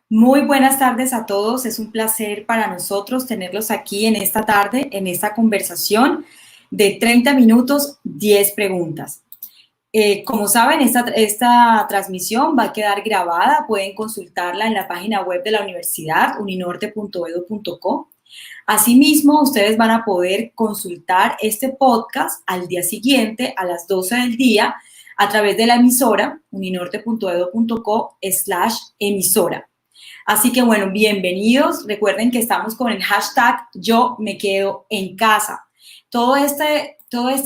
Muy buenas tardes a todos. Es un placer para nosotros tenerlos aquí en esta tarde, en esta conversación de 30 minutos, 10 preguntas. Como saben, esta transmisión va a quedar grabada. Pueden consultarla en la página web de la universidad, uninorte.edu.co. Asimismo, ustedes van a poder consultar este podcast al día siguiente a las 12 del día a través de la emisora uninorte.edu.co/emisora. Así que bueno, bienvenidos. Recuerden que estamos con el hashtag Yo me quedo en casa. Todo este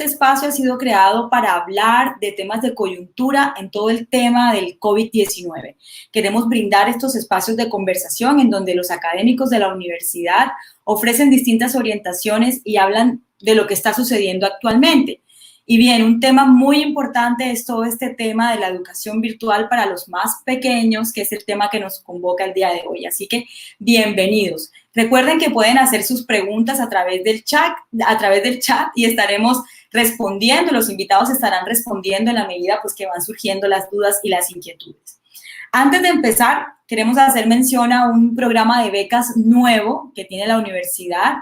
espacio ha sido creado para hablar de temas de coyuntura en todo el tema del COVID-19. Queremos brindar estos espacios de conversación en donde los académicos de la universidad ofrecen distintas orientaciones y hablan de lo que está sucediendo actualmente. Y bien, un tema muy importante es todo este tema de la educación virtual para los más pequeños, que es el tema que nos convoca el día de hoy. Así que bienvenidos. Recuerden que pueden hacer sus preguntas a través del chat y estaremos respondiendo, los invitados estarán respondiendo en la medida pues, que van surgiendo las dudas y las inquietudes. Antes de empezar, queremos hacer mención a un programa de becas nuevo que tiene la universidad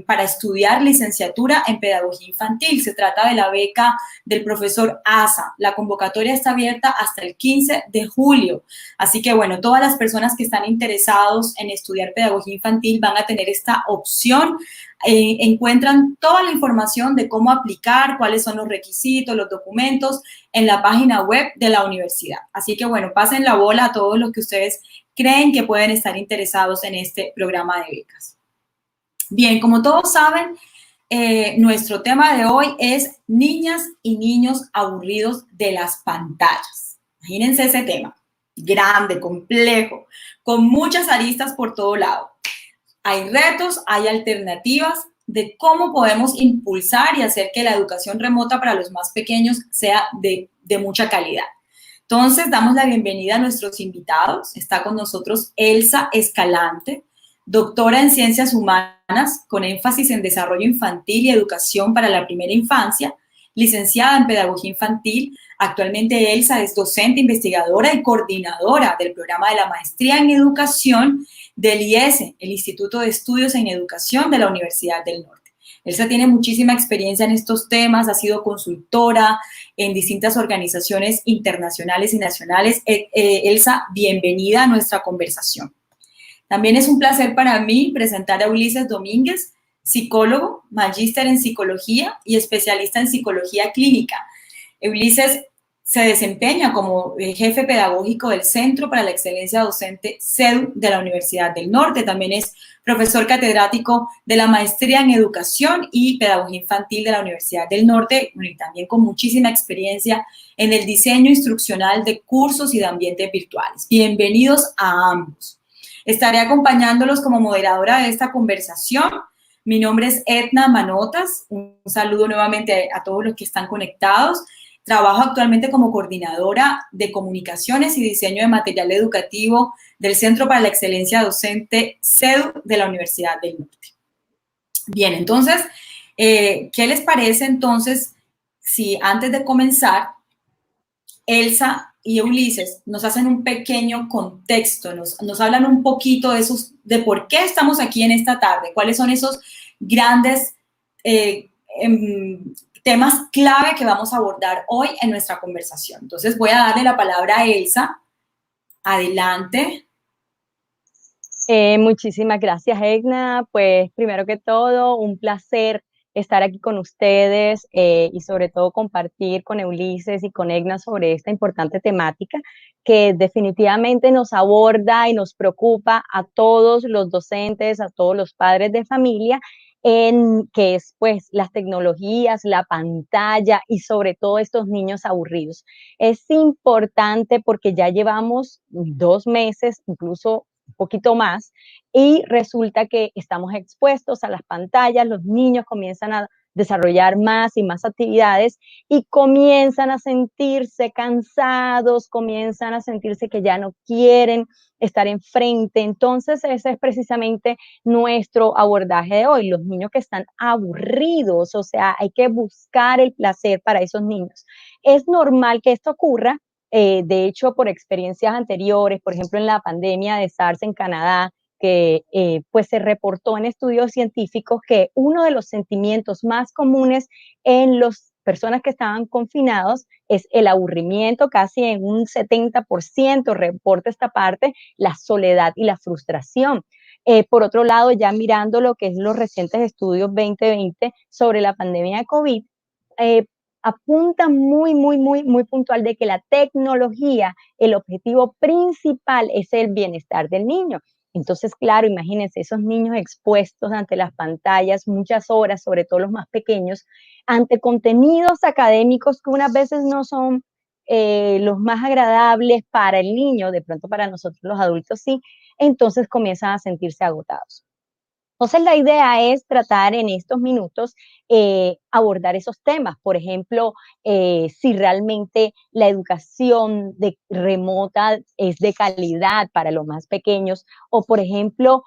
para estudiar licenciatura en pedagogía infantil. Se trata de la beca del profesor Asa. La convocatoria está abierta hasta el 15 de julio. Así que, bueno, todas las personas que están interesados en estudiar pedagogía infantil van a tener esta opción. Encuentran toda la información de cómo aplicar, cuáles son los requisitos, los documentos en la página web de la universidad. Así que, bueno, pasen la bola a todos los que ustedes creen que pueden estar interesados en este programa de becas. Bien, como todos saben, nuestro tema de hoy es niñas y niños aburridos de las pantallas. Imagínense ese tema, grande, complejo, con muchas aristas por todo lado. Hay retos, hay alternativas de cómo podemos impulsar y hacer que la educación remota para los más pequeños sea de mucha calidad. Entonces, damos la bienvenida a nuestros invitados. Está con nosotros Elsa Escalante, doctora en Ciencias Humanas con énfasis en desarrollo infantil y educación para la primera infancia, licenciada en Pedagogía Infantil. Actualmente Elsa es docente, investigadora y coordinadora del programa de la Maestría en Educación del IESE, el Instituto de Estudios en Educación de la Universidad del Norte. Elsa tiene muchísima experiencia en estos temas, ha sido consultora en distintas organizaciones internacionales y nacionales. Elsa, bienvenida a nuestra conversación. También es un placer para mí presentar a Ulises Domínguez, psicólogo, magíster en psicología y especialista en psicología clínica. Ulises se desempeña como jefe pedagógico del Centro para la Excelencia Docente CEDU de la Universidad del Norte. También es profesor catedrático de la Maestría en Educación y Pedagogía Infantil de la Universidad del Norte, y también con muchísima experiencia en el diseño instruccional de cursos y de ambientes virtuales. Bienvenidos a ambos. Estaré acompañándolos como moderadora de esta conversación. Mi nombre es Edna Manotas. Un saludo nuevamente a todos los que están conectados. Trabajo actualmente como coordinadora de comunicaciones y diseño de material educativo del Centro para la Excelencia Docente CEDU de la Universidad del Norte. Bien, entonces, ¿qué les parece entonces si antes de comenzar, Elsa y Ulises nos hacen un pequeño contexto, nos hablan un poquito de por qué estamos aquí en esta tarde, cuáles son esos grandes temas clave que vamos a abordar hoy en nuestra conversación? Entonces voy a darle la palabra a Elsa. Adelante. Muchísimas gracias, Egna. Pues primero que todo, un placer estar aquí con ustedes y sobre todo compartir con Ulises y con Egna sobre esta importante temática que definitivamente nos aborda y nos preocupa a todos los docentes, a todos los padres de familia, en que es pues las tecnologías, la pantalla y sobre todo estos niños aburridos. Es importante porque ya llevamos 2 meses, incluso un poquito más, y resulta que estamos expuestos a las pantallas, los niños comienzan a desarrollar más y más actividades y comienzan a sentirse cansados, comienzan a sentirse que ya no quieren estar enfrente. Entonces ese es precisamente nuestro abordaje de hoy, los niños que están aburridos, o sea, hay que buscar el placer para esos niños. Es normal que esto ocurra De hecho, por experiencias anteriores, por ejemplo, en la pandemia de SARS en Canadá, que pues se reportó en estudios científicos que uno de los sentimientos más comunes en las personas que estaban confinados es el aburrimiento, casi en un 70% reporta esta parte, la soledad y la frustración. Por otro lado, ya mirando lo que es los recientes estudios 2020 sobre la pandemia de COVID, eh, apunta muy puntual de que la tecnología, el objetivo principal es el bienestar del niño. Entonces, claro, imagínense esos niños expuestos ante las pantallas muchas horas, sobre todo los más pequeños, ante contenidos académicos que unas veces no son los más agradables para el niño, de pronto para nosotros los adultos sí, entonces comienzan a sentirse agotados. Entonces, la idea es tratar en estos minutos abordar esos temas. Por ejemplo, si realmente la educación remota es de calidad para los más pequeños, o por ejemplo,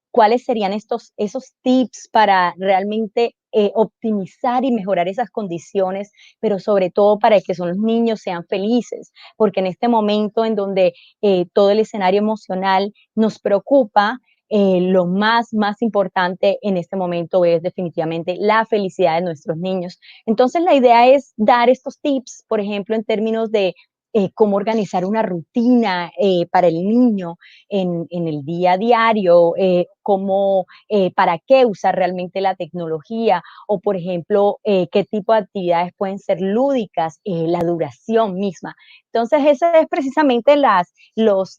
cuáles serían esos tips para realmente optimizar y mejorar esas condiciones, pero sobre todo para que los niños sean felices, porque en este momento en donde todo el escenario emocional nos preocupa, lo más importante en este momento es definitivamente la felicidad de nuestros niños. Entonces, la idea es dar estos tips, por ejemplo, en términos de cómo organizar una rutina para el niño en el día a diario, para qué usar realmente la tecnología, o por ejemplo, qué tipo de actividades pueden ser lúdicas, la duración misma. Entonces, esa es precisamente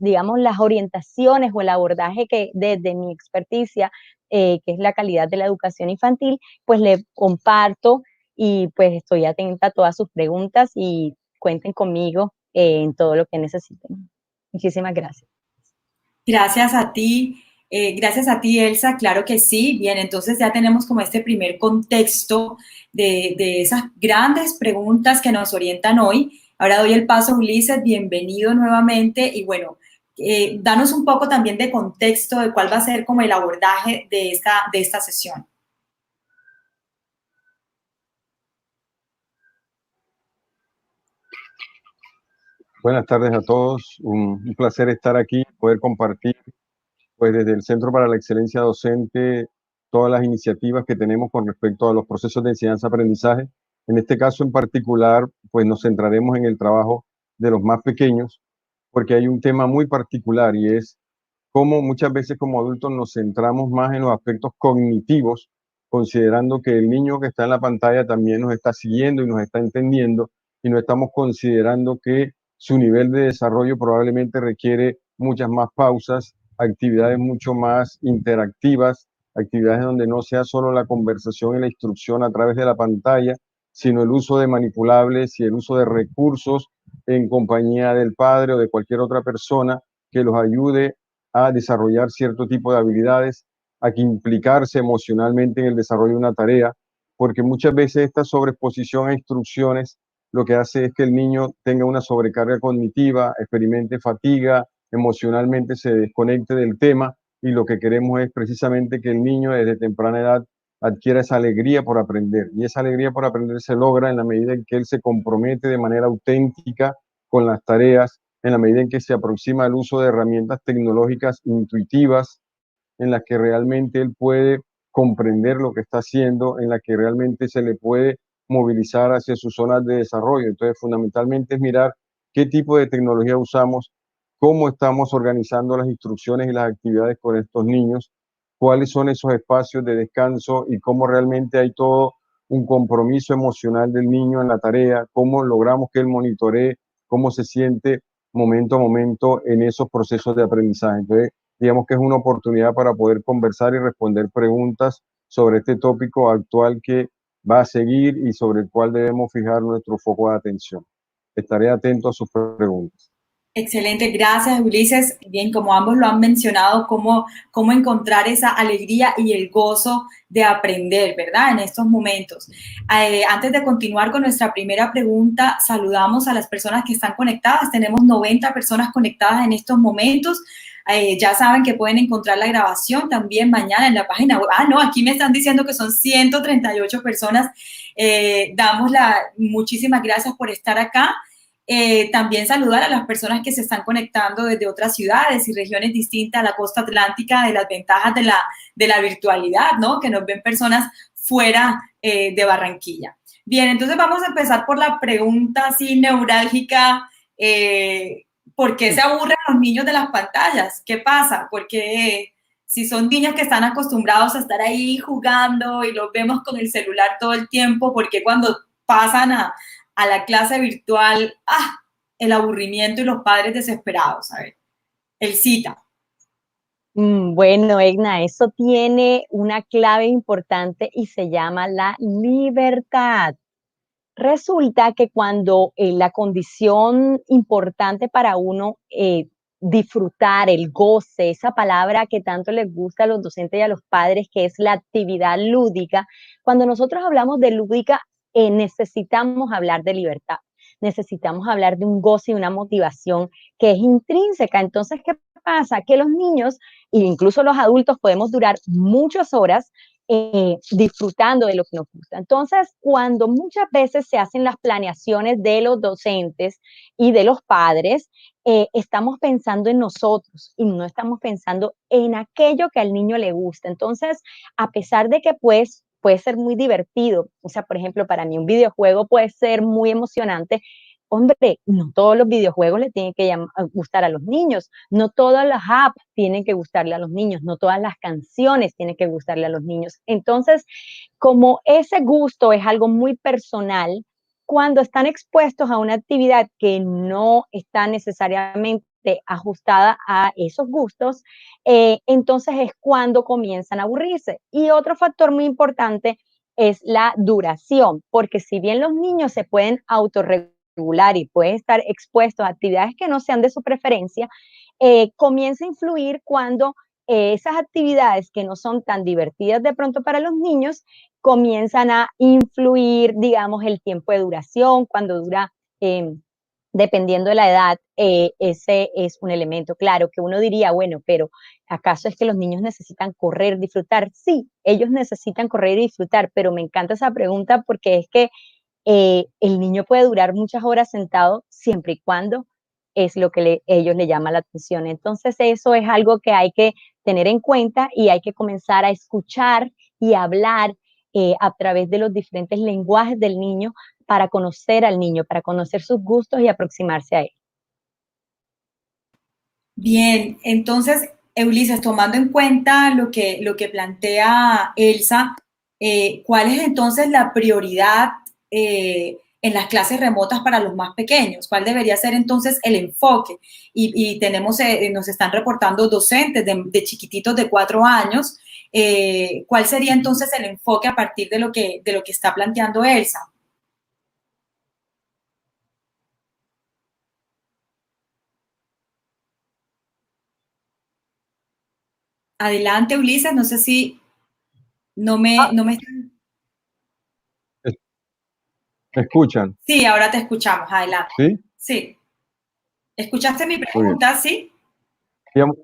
digamos, las orientaciones o el abordaje que desde mi experticia, que es la calidad de la educación infantil, pues le comparto y pues estoy atenta a todas sus preguntas y cuenten conmigo en todo lo que necesiten. Muchísimas gracias. Gracias a ti, Elsa, claro que sí. Bien, entonces ya tenemos como este primer contexto de esas grandes preguntas que nos orientan hoy. Ahora doy el paso, Ulises, bienvenido nuevamente y bueno, danos un poco también de contexto de cuál va a ser como el abordaje de esta sesión. Buenas tardes a todos, un placer estar aquí, poder compartir pues desde el Centro para la Excelencia Docente todas las iniciativas que tenemos con respecto a los procesos de enseñanza-aprendizaje. En este caso en particular, pues nos centraremos en el trabajo de los más pequeños, porque hay un tema muy particular y es cómo muchas veces como adultos nos centramos más en los aspectos cognitivos, considerando que el niño que está en la pantalla también nos está siguiendo y nos está entendiendo, y no estamos considerando que su nivel de desarrollo probablemente requiere muchas más pausas, actividades mucho más interactivas, actividades donde no sea solo la conversación y la instrucción a través de la pantalla, sino el uso de manipulables y el uso de recursos en compañía del padre o de cualquier otra persona que los ayude a desarrollar cierto tipo de habilidades, a que implicarse emocionalmente en el desarrollo de una tarea, porque muchas veces esta sobreexposición a instrucciones lo que hace es que el niño tenga una sobrecarga cognitiva, experimente fatiga, emocionalmente se desconecte del tema, y lo que queremos es precisamente que el niño desde temprana edad adquiera esa alegría por aprender. Y esa alegría por aprender se logra en la medida en que él se compromete de manera auténtica con las tareas, en la medida en que se aproxima al uso de herramientas tecnológicas intuitivas, en las que realmente él puede comprender lo que está haciendo, en la que realmente se le puede movilizar hacia sus zonas de desarrollo. Entonces, fundamentalmente es mirar qué tipo de tecnología usamos, cómo estamos organizando las instrucciones y las actividades con estos niños, cuáles son esos espacios de descanso y cómo realmente hay todo un compromiso emocional del niño en la tarea, cómo logramos que él monitoree cómo se siente momento a momento en esos procesos de aprendizaje. Entonces, digamos que es una oportunidad para poder conversar y responder preguntas sobre este tópico actual que va a seguir y sobre el cual debemos fijar nuestro foco de atención. Estaré atento a sus preguntas. Excelente, gracias Ulises. Bien, como ambos lo han mencionado, cómo encontrar esa alegría y el gozo de aprender, ¿verdad? En estos momentos. Antes de continuar con nuestra primera pregunta, saludamos a las personas que están conectadas. Tenemos 90 personas conectadas en estos momentos. Ya saben que pueden encontrar la grabación también mañana en la página web. Ah, no, aquí me están diciendo que son 138 personas. Muchísimas gracias por estar acá. También saludar a las personas que se están conectando desde otras ciudades y regiones distintas a la costa atlántica, de las ventajas de la virtualidad, ¿no? Que nos ven personas fuera de Barranquilla. Bien, entonces vamos a empezar por la pregunta así neurálgica. ¿Por qué se aburren los niños de las pantallas? ¿Qué pasa? Porque si son niños que están acostumbrados a estar ahí jugando y los vemos con el celular todo el tiempo, ¿por qué cuando pasan a la clase virtual, el aburrimiento y los padres desesperados? A ver, el cita. Bueno, Egna, eso tiene una clave importante y se llama la libertad. Resulta que cuando la condición importante para uno disfrutar, el goce, esa palabra que tanto les gusta a los docentes y a los padres, que es la actividad lúdica, cuando nosotros hablamos de lúdica, necesitamos hablar de libertad, necesitamos hablar de un goce y una motivación que es intrínseca. Entonces, ¿qué pasa? Que los niños e incluso los adultos podemos durar muchas horas disfrutando de lo que nos gusta. Entonces, cuando muchas veces se hacen las planeaciones de los docentes y de los padres, estamos pensando en nosotros y no estamos pensando en aquello que al niño le gusta. Entonces, a pesar de que pues, puede ser muy divertido, o sea, por ejemplo, para mí un videojuego puede ser muy emocionante. Hombre, no todos los videojuegos le tienen que gustar a los niños, no todas las apps tienen que gustarle a los niños, no todas las canciones tienen que gustarle a los niños. Entonces, como ese gusto es algo muy personal, cuando están expuestos a una actividad que no está necesariamente ajustada a esos gustos, entonces es cuando comienzan a aburrirse. Y otro factor muy importante es la duración, porque si bien los niños se pueden autorregular y pueden estar expuestos a actividades que no sean de su preferencia, comienza a influir cuando esas actividades que no son tan divertidas de pronto para los niños comienzan a influir, digamos, el tiempo de duración, cuando dura, dependiendo de la edad, ese es un elemento. Claro que uno diría, bueno, pero ¿acaso es que los niños necesitan correr, disfrutar? Sí, ellos necesitan correr y disfrutar, pero me encanta esa pregunta porque es que el niño puede durar muchas horas sentado siempre y cuando es lo que ellos le llama la atención. Entonces eso es algo que hay que tener en cuenta y hay que comenzar a escuchar y hablar a través de los diferentes lenguajes del niño para conocer al niño, para conocer sus gustos y aproximarse a él. Bien, entonces, Ulises, tomando en cuenta lo que plantea Elsa, ¿cuál es entonces la prioridad en las clases remotas para los más pequeños? ¿Cuál debería ser entonces el enfoque? Y tenemos, nos están reportando docentes de chiquititos de 4 años. ¿Cuál sería entonces el enfoque a partir de lo que está planteando Elsa? Adelante, Ulises, no sé si no me... ¿Me escuchan? Sí, ahora te escuchamos, adelante. ¿Sí? Sí. ¿Escuchaste mi Muy bien. pregunta? Sí. Digamos,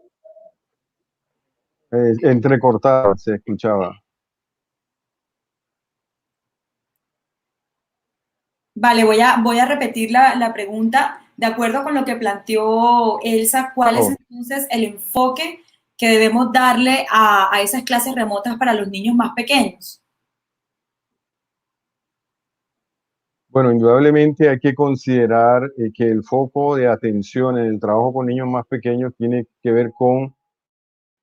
entrecortada se escuchaba. Vale, voy a repetir la pregunta. De acuerdo con lo que planteó Elsa, ¿cuál es Oh, entonces el enfoque que debemos darle a esas clases remotas para los niños más pequeños? bueno, indudablemente hay que considerar que el foco de atención en el trabajo con niños más pequeños tiene que ver con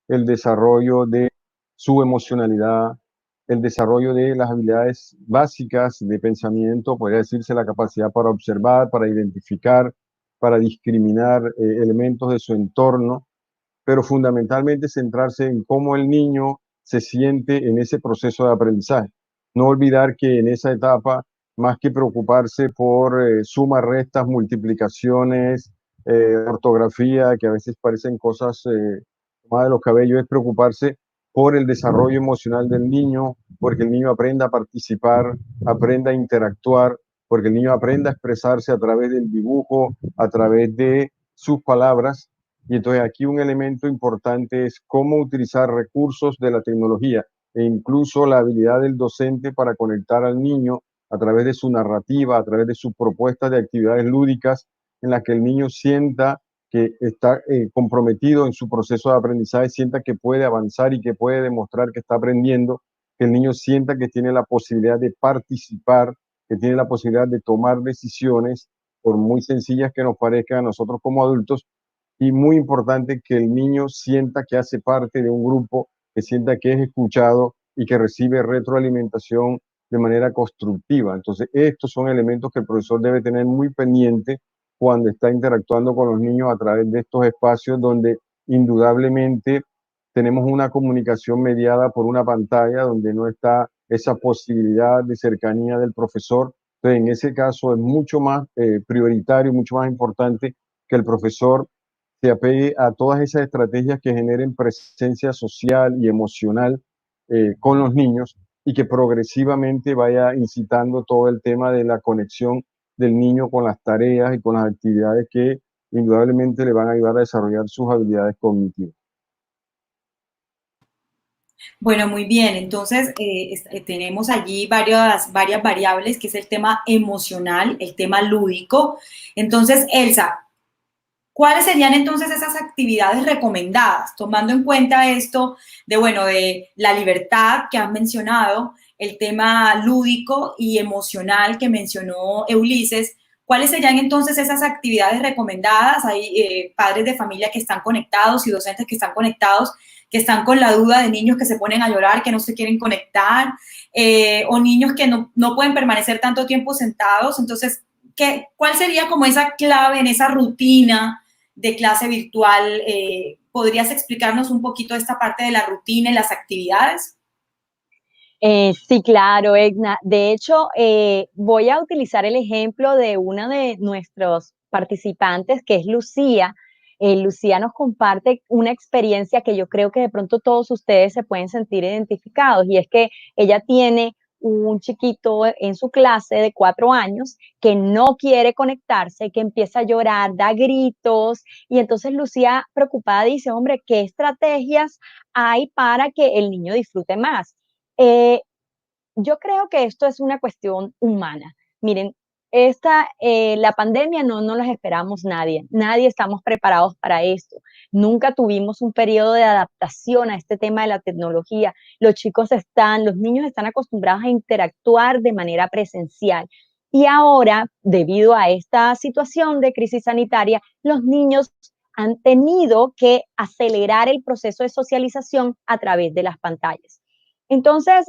el desarrollo de su emocionalidad, el desarrollo de las habilidades básicas de pensamiento, podría decirse la capacidad para observar, para identificar, para discriminar elementos de su entorno, pero fundamentalmente centrarse en cómo el niño se siente en ese proceso de aprendizaje. No olvidar que en esa etapa, más que preocuparse por sumas, restas, multiplicaciones, ortografía, que a veces parecen cosas tomadas de los cabellos, es preocuparse por el desarrollo emocional del niño, porque el niño aprenda a participar, aprenda a interactuar, porque el niño aprenda a expresarse a través del dibujo, a través de sus palabras. Y entonces aquí un elemento importante es cómo utilizar recursos de la tecnología e incluso la habilidad del docente para conectar al niño a través de su narrativa, a través de sus propuestas de actividades lúdicas, en las que el niño sienta que está comprometido en su proceso de aprendizaje, sienta que puede avanzar y que puede demostrar que está aprendiendo, que el niño sienta que tiene la posibilidad de participar, que tiene la posibilidad de tomar decisiones, por muy sencillas que nos parezcan a nosotros como adultos, y muy importante que el niño sienta que hace parte de un grupo, que sienta que es escuchado y que recibe retroalimentación de manera constructiva. Entonces, estos son elementos que el profesor debe tener muy pendiente cuando está interactuando con los niños a través de estos espacios donde indudablemente tenemos una comunicación mediada por una pantalla, donde no está esa posibilidad de cercanía del profesor. Entonces, en ese caso es mucho más prioritario, mucho más importante que el profesor se apegue a todas esas estrategias que generen presencia social y emocional con los niños, y que progresivamente vaya incitando todo el tema de la conexión del niño con las tareas y con las actividades que indudablemente le van a ayudar a desarrollar sus habilidades cognitivas. Bueno, muy bien. Entonces, tenemos allí varias variables, que es el tema emocional, el tema lúdico. Entonces, Elsa, ¿cuáles serían entonces esas actividades recomendadas, tomando en cuenta esto de, bueno, de la libertad que han mencionado, el tema lúdico y emocional que mencionó Ulises? ¿Cuáles serían entonces esas actividades recomendadas? Hay padres de familia que están conectados y docentes que están conectados, que están con la duda de niños que se ponen a llorar, que no se quieren conectar, o niños que no pueden permanecer tanto tiempo sentados. Entonces, ¿cuál sería como esa clave en esa rutina de clase virtual? ¿Podrías explicarnos un poquito esta parte de la rutina y las actividades? Sí, claro, Egna. De hecho, voy a utilizar el ejemplo de una de nuestros participantes, que es Lucía. Lucía nos comparte una experiencia que yo creo que de pronto todos ustedes se pueden sentir identificados, y es que ella tiene un chiquito en su clase de 4 años que no quiere conectarse, que empieza a llorar, da gritos, y entonces Lucía, preocupada, dice, hombre, ¿qué estrategias hay para que el niño disfrute más? Eh, yo creo que esto es una cuestión humana. Miren, la pandemia no las esperamos nadie. Nadie estamos preparados para esto. Nunca tuvimos un periodo de adaptación a este tema de la tecnología. Los niños están acostumbrados a interactuar de manera presencial. Y ahora, debido a esta situación de crisis sanitaria, los niños han tenido que acelerar el proceso de socialización a través de las pantallas. Entonces,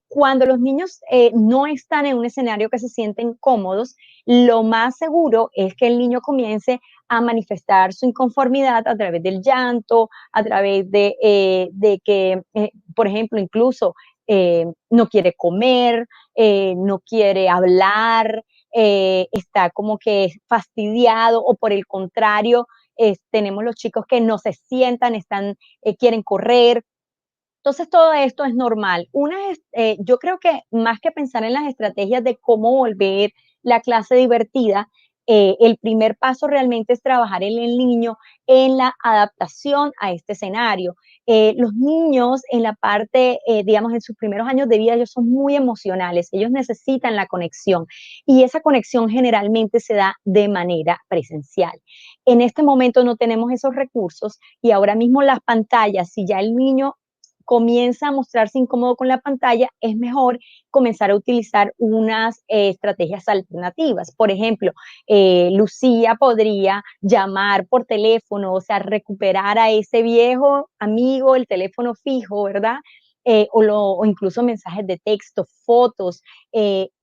cuando los niños no están en un escenario que se sienten cómodos, lo más seguro es que el niño comience a manifestar su inconformidad a través del llanto, a través de que, por ejemplo, incluso no quiere comer, no quiere hablar, está como que fastidiado, o por el contrario, tenemos los chicos que no se sientan, quieren correr. Entonces, todo esto es normal. Yo creo que más que pensar en las estrategias de cómo volver la clase divertida, el primer paso realmente es trabajar en el niño, en la adaptación a este escenario. Los niños en la parte, digamos, en sus primeros años de vida, ellos son muy emocionales, ellos necesitan la conexión, y esa conexión generalmente se da de manera presencial. En este momento no tenemos esos recursos, y ahora mismo las pantallas, si ya el niño comienza a mostrarse incómodo con la pantalla, es mejor comenzar a utilizar unas estrategias alternativas. Por ejemplo, Lucía podría llamar por teléfono, o sea, recuperar a ese viejo amigo el teléfono fijo, ¿verdad? O incluso mensajes de texto, fotos,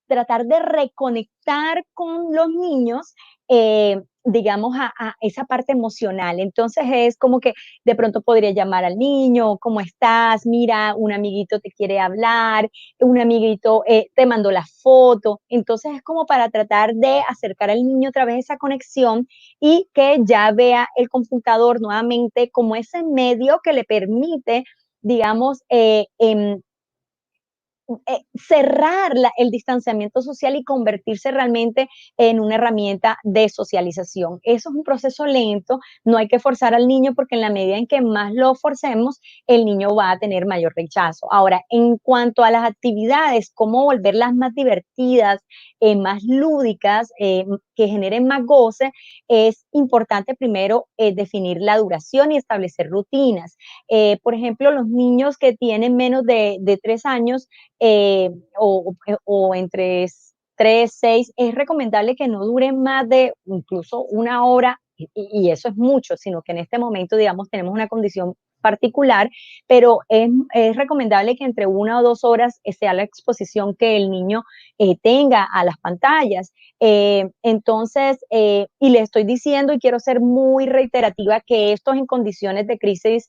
tratar de reconectar con los niños, digamos, a esa parte emocional. Entonces es como que de pronto podría llamar al niño, ¿cómo estás? Mira, un amiguito te quiere hablar, un amiguito te mandó la foto. Entonces es como para tratar de acercar al niño otra vez esa conexión, y que ya vea el computador nuevamente como ese medio que le permite, digamos, cerrar el distanciamiento social y convertirse realmente en una herramienta de socialización. Eso es un proceso lento, no hay que forzar al niño porque en la medida en que más lo forcemos, el niño va a tener mayor rechazo. Ahora, en cuanto a las actividades, cómo volverlas más divertidas, más lúdicas, que generen más goce, es importante primero definir la duración y establecer rutinas. Por ejemplo, los niños que tienen menos de 3 años, o entre 3, 6, es recomendable que no dure más de incluso 1 hora, y eso es mucho, sino que en este momento, digamos, tenemos una condición particular, pero es recomendable que entre 1 o 2 horas sea la exposición que el niño tenga a las pantallas. Entonces, y le estoy diciendo, y quiero ser muy reiterativa, que esto es en condiciones de crisis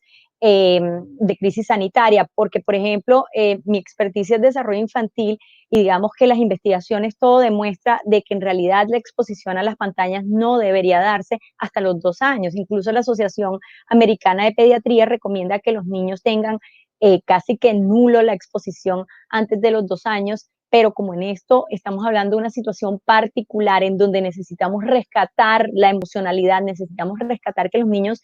sanitaria, porque, por ejemplo, mi experticia es desarrollo infantil y digamos que las investigaciones todo demuestra de que en realidad la exposición a las pantallas no debería darse hasta los 2 años. Incluso la Asociación Americana de Pediatría recomienda que los niños tengan casi que nulo la exposición antes de los 2 años, pero como en esto estamos hablando de una situación particular en donde necesitamos rescatar la emocionalidad, necesitamos rescatar que los niños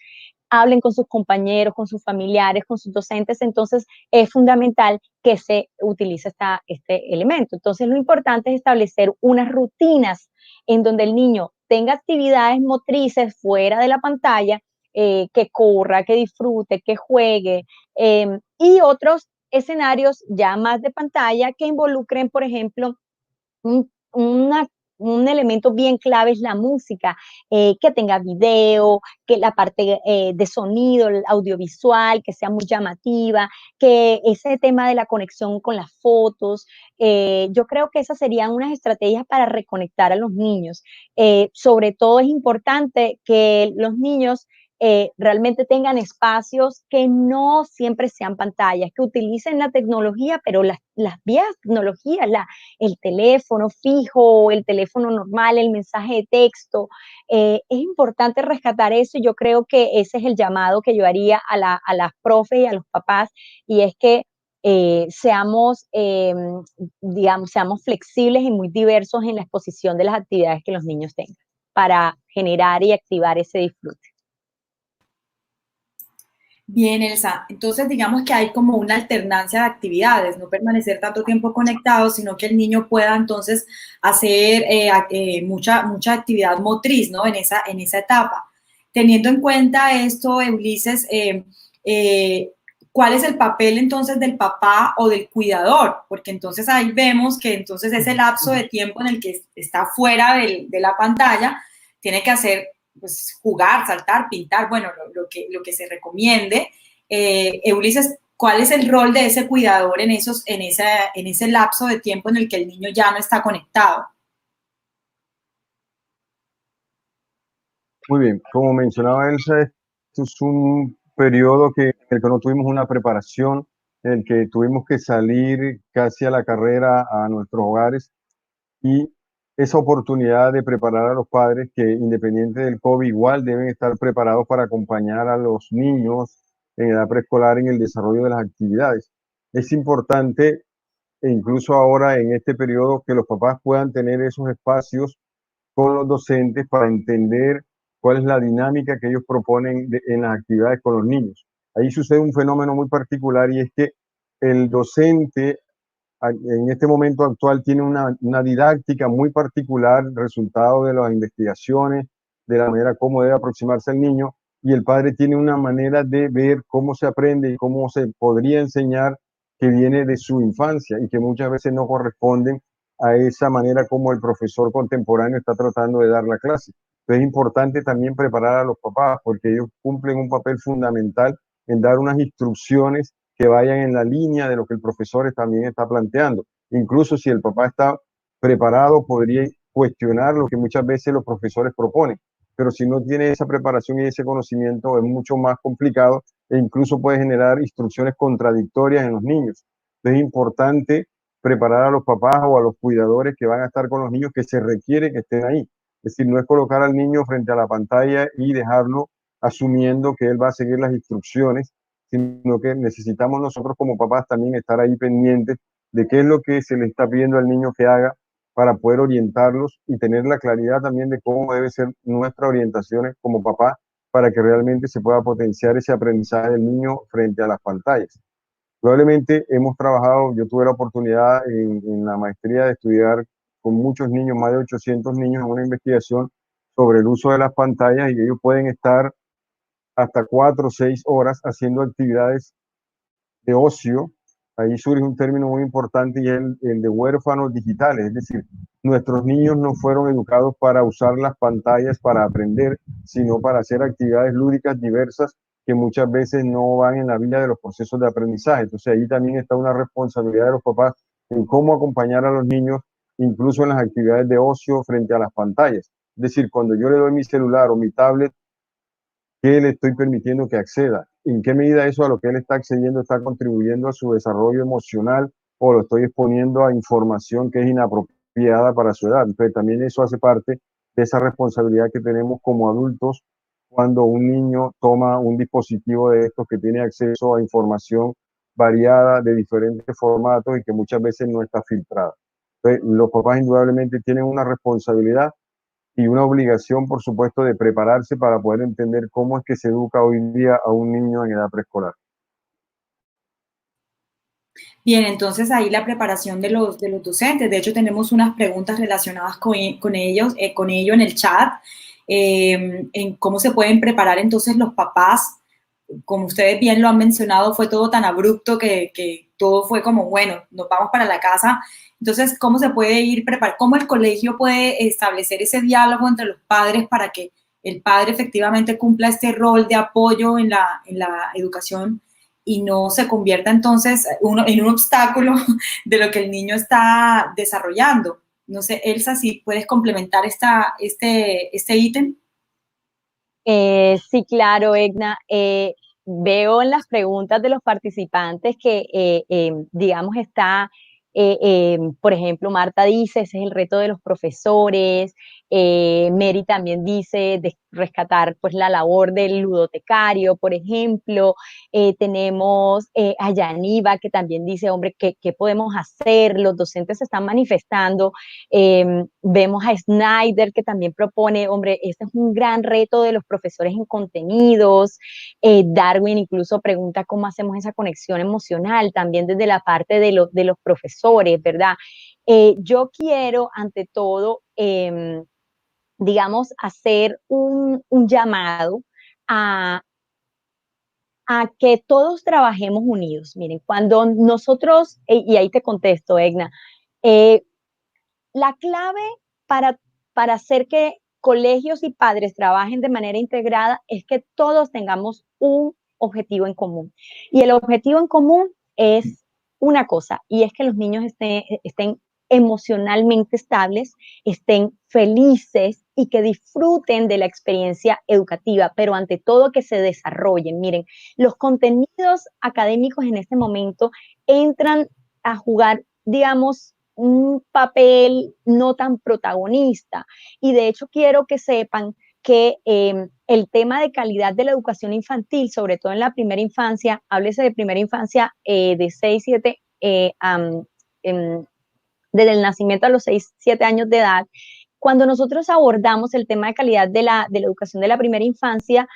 hablen con sus compañeros, con sus familiares, con sus docentes, entonces es fundamental que se utilice este elemento. Entonces lo importante es establecer unas rutinas en donde el niño tenga actividades motrices fuera de la pantalla, que corra, que disfrute, que juegue, y otros escenarios ya más de pantalla que involucren, por ejemplo, una un elemento bien clave es la música, que tenga video, que la parte de sonido, el audiovisual, que sea muy llamativa, que ese tema de la conexión con las fotos, yo creo que esas serían unas estrategias para reconectar a los niños. Sobre todo es importante que los niños realmente tengan espacios que no siempre sean pantallas, que utilicen la tecnología, pero las viejas tecnologías, el teléfono fijo, el teléfono normal, el mensaje de texto. Es importante rescatar eso y yo creo que ese es el llamado que yo haría a las profes y a los papás, y es que digamos, seamos flexibles y muy diversos en la exposición de las actividades que los niños tengan para generar y activar ese disfrute. Bien, Elsa. Entonces, digamos que hay como una alternancia de actividades, no permanecer tanto tiempo conectados, sino que el niño pueda entonces hacer mucha actividad motriz, ¿no? En esa etapa. Teniendo en cuenta esto, Ulises, ¿cuál es el papel entonces del papá o del cuidador? Porque entonces ahí vemos que entonces ese lapso de tiempo en el que está fuera de la pantalla tiene que hacer pues, jugar, saltar, pintar, bueno, lo que se recomiende. Ulises, ¿cuál es el rol de ese cuidador en ese lapso de tiempo en el que el niño ya no está conectado? Muy bien, como mencionaba Elsa, esto es un periodo en el que no tuvimos una preparación, en el que tuvimos que salir casi a la carrera a nuestros hogares, y esa oportunidad de preparar a los padres que, independiente del COVID, igual deben estar preparados para acompañar a los niños en edad preescolar en el desarrollo de las actividades. Es importante, e incluso ahora en este periodo, que los papás puedan tener esos espacios con los docentes para entender cuál es la dinámica que ellos proponen en las actividades con los niños. Ahí sucede un fenómeno muy particular, y es que el docente en este momento actual tiene una didáctica muy particular, resultado de las investigaciones, de la manera como debe aproximarse al niño, y el padre tiene una manera de ver cómo se aprende y cómo se podría enseñar, que viene de su infancia y que muchas veces no corresponden a esa manera como el profesor contemporáneo está tratando de dar la clase. Entonces es importante también preparar a los papás, porque ellos cumplen un papel fundamental en dar unas instrucciones que vayan en la línea de lo que el profesor también está planteando. Incluso si el papá está preparado, podría cuestionar lo que muchas veces los profesores proponen, pero si no tiene esa preparación y ese conocimiento, es mucho más complicado e incluso puede generar instrucciones contradictorias en los niños. Entonces es importante preparar a los papás o a los cuidadores que van a estar con los niños, que se requiere que estén ahí. Es decir, no es colocar al niño frente a la pantalla y dejarlo asumiendo que él va a seguir las instrucciones, sino que necesitamos nosotros como papás también estar ahí pendientes de qué es lo que se le está pidiendo al niño que haga para poder orientarlos y tener la claridad también de cómo debe ser nuestra orientación como papá para que realmente se pueda potenciar ese aprendizaje del niño frente a las pantallas. Probablemente hemos trabajado, yo tuve la oportunidad en la maestría de estudiar con muchos niños, más de 800 niños, en una investigación sobre el uso de las pantallas y ellos pueden estar hasta 4 o 6 horas haciendo actividades de ocio. Ahí surge un término muy importante y es el de huérfanos digitales, es decir, nuestros niños no fueron educados para usar las pantallas para aprender, sino para hacer actividades lúdicas diversas que muchas veces no van en la vía de los procesos de aprendizaje. Entonces ahí también está una responsabilidad de los papás en cómo acompañar a los niños, incluso en las actividades de ocio frente a las pantallas. Es decir, cuando yo le doy mi celular o mi tablet, ¿qué le estoy permitiendo que acceda? ¿En qué medida eso a lo que él está accediendo está contribuyendo a su desarrollo emocional o lo estoy exponiendo a información que es inapropiada para su edad? Entonces también eso hace parte de esa responsabilidad que tenemos como adultos cuando un niño toma un dispositivo de estos que tiene acceso a información variada de diferentes formatos y que muchas veces no está filtrada. Entonces, los papás indudablemente tienen una responsabilidad y una obligación, por supuesto, de prepararse para poder entender cómo es que se educa hoy día a un niño en edad preescolar. Bien, entonces ahí la preparación de los docentes. De hecho, tenemos unas preguntas relacionadas con ellos, con ello en el chat, en cómo se pueden preparar entonces los papás. Como ustedes bien lo han mencionado, fue todo tan abrupto que todo fue como, bueno, nos vamos para la casa. Entonces, ¿cómo se puede ir preparar? ¿Cómo el colegio puede establecer ese diálogo entre los padres para que el padre efectivamente cumpla este rol de apoyo en la educación y no se convierta entonces en un obstáculo de lo que el niño está desarrollando? No sé, Elsa, si puedes complementar este ítem. Sí, claro, Egna. Veo en las preguntas de los participantes que, digamos, por ejemplo, Marta dice, ese es el reto de los profesores. Mary también dice de rescatar pues la labor del ludotecario, por ejemplo. Tenemos a Yaniva que también dice, hombre, ¿qué podemos hacer? Los docentes se están manifestando. Vemos a Snyder que también propone, hombre, este es un gran reto de los profesores en contenidos. Darwin incluso pregunta cómo hacemos esa conexión emocional también desde la parte de los profesores, ¿verdad? Yo quiero, ante todo, digamos, hacer un llamado a, a que todos trabajemos unidos. Miren, cuando nosotros, y ahí te contesto, Egna, eh, la clave para, para hacer que colegios y padres trabajen de manera integrada es que todos tengamos un objetivo en común. Y el objetivo en común es una cosa, y es que los niños estén emocionalmente estables, estén felices y que disfruten de la experiencia educativa, pero ante todo que se desarrollen. Miren, los contenidos académicos en este momento entran a jugar, digamos, un papel no tan protagonista. Y de hecho quiero que sepan que el tema de calidad de la educación infantil, sobre todo en la primera infancia, háblese de primera infancia de 6, 7, desde el nacimiento a los 6, 7 años de edad. Cuando nosotros abordamos el tema de calidad de la educación de la primera infancia,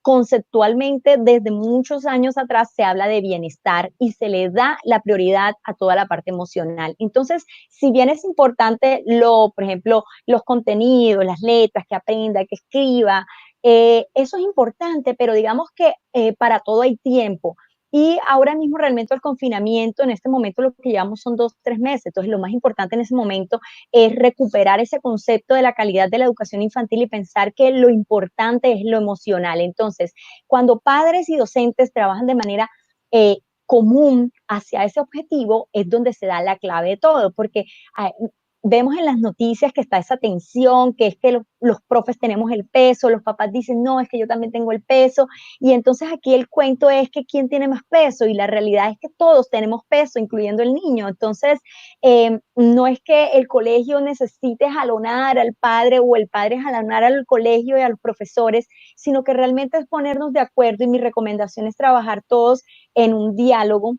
conceptualmente desde muchos años atrás se habla de bienestar y se le da la prioridad a toda la parte emocional. Entonces, si bien es importante, por ejemplo, los contenidos, las letras, que aprenda, que escriba, eso es importante, pero digamos que para todo hay tiempo. Y ahora mismo realmente el confinamiento, en este momento lo que llevamos son 2, 3 meses. Entonces lo más importante en ese momento es recuperar ese concepto de la calidad de la educación infantil y pensar que lo importante es lo emocional. Entonces, cuando padres y docentes trabajan de manera común hacia ese objetivo, es donde se da la clave de todo, porque vemos en las noticias que está esa tensión, que es que los profes tenemos el peso, los papás dicen, no, es que yo también tengo el peso, y entonces aquí el cuento es que quién tiene más peso, y la realidad es que todos tenemos peso, incluyendo el niño. Entonces, no es que el colegio necesite jalonar al padre o el padre jalonar al colegio y a los profesores, sino que realmente es ponernos de acuerdo, y mi recomendación es trabajar todos en un diálogo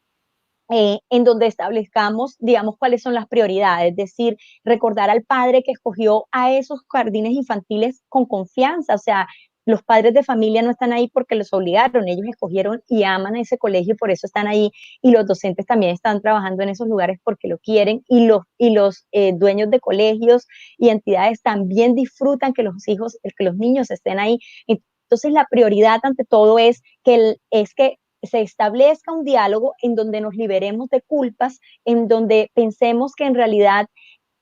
en donde establezcamos, digamos, cuáles son las prioridades, es decir, recordar al padre que escogió a esos jardines infantiles con confianza, o sea, los padres de familia no están ahí porque los obligaron, ellos escogieron y aman ese colegio y por eso están ahí, y los docentes también están trabajando en esos lugares porque lo quieren, y los dueños de colegios y entidades también disfrutan que los hijos, que los niños estén ahí. Entonces, la prioridad ante todo es que se establezca un diálogo en donde nos liberemos de culpas, en donde pensemos que en realidad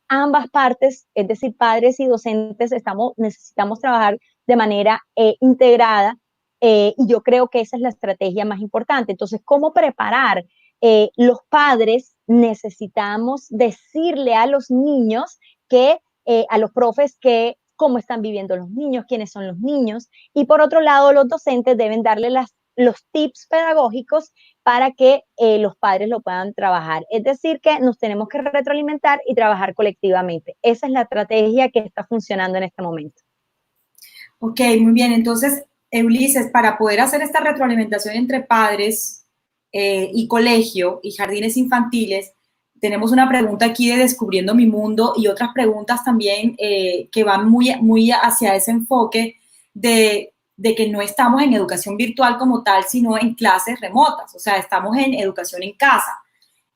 ambas partes, es decir, padres y docentes, necesitamos trabajar de manera integrada, y yo creo que esa es la estrategia más importante. Entonces, ¿cómo preparar? Los padres necesitamos decirle a los niños a los profes cómo están viviendo los niños, quiénes son los niños, y por otro lado, los docentes deben darle los tips pedagógicos para que los padres lo puedan trabajar. Es decir, que nos tenemos que retroalimentar y trabajar colectivamente. Esa es la estrategia que está funcionando en este momento. Ok, muy bien. Entonces, Ulises, para poder hacer esta retroalimentación entre padres y colegio y jardines infantiles, tenemos una pregunta aquí de Descubriendo mi Mundo y otras preguntas también que van muy hacia ese enfoque de que no estamos en educación virtual como tal, sino en clases remotas, o sea, estamos en educación en casa.